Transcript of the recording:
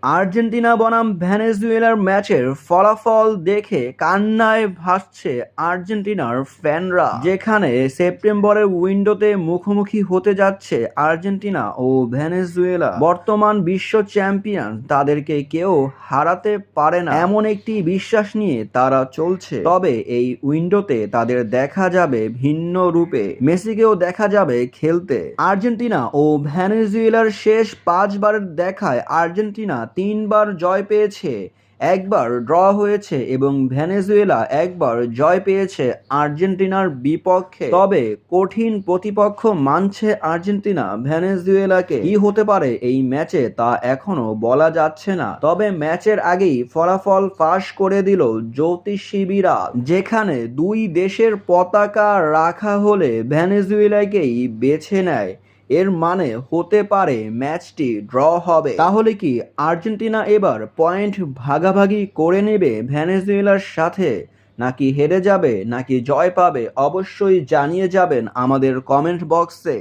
Argentina বনাম ভেনেজুয়েলার ম্যাচের ফলাফল দেখে কান্নায় ভাসছে আর্জেন্টিনার ফ্যানরা, যেখানে সেপ্টেম্বরের উইন্ডোতে মুখোমুখি হতে যাচ্ছে আর্জেন্টিনা ও ভেনেজুয়েলা। বর্তমান বিশ্ব চ্যাম্পিয়ন, তাদেরকে কেউ হারাতে পারে না এমন একটি বিশ্বাস নিয়ে তারা চলছে। তবে এই উইন্ডোতে তাদের দেখা যাবে ভিন্ন রূপে, মেসিকেও দেখা যাবে খেলতে। আর্জেন্টিনা ও ভেনেজুয়েলার শেষ 5 বারের দেখায় আর্জেন্টিনা 3 বার জয় পেয়েছে, একবার ড্র হয়েছে এবং ভেনেজুয়েলা একবার জয় পেয়েছে আর্জেন্টিনার বিপক্ষে। তবে কঠিন প্রতিপক্ষ মানছে আর্জেন্টিনা ভেনেজুয়েলাকে। কি হতে পারে এই ম্যাচে তা এখনো বলা যাচ্ছে না। তবে ম্যাচের আগেই ফলাফল ফাঁস করে দিল জ্যোতিষীবিরা, যেখানে দুই দেশের পতাকা রাখা হলে ভেনেজুয়েলাকেই বেছে নেয়। এর মানে হতে পারে ম্যাচটি ড্র হবে। তাহলে কি আর্জেন্টিনা এবার পয়েন্ট ভাগাভাগি করে নেবে ভেনেজুয়েলার সাথে, নাকি হেরে যাবে, নাকি জয় পাবে? অবশ্যই জানিয়ে যাবেন আমাদের কমেন্ট বক্সে।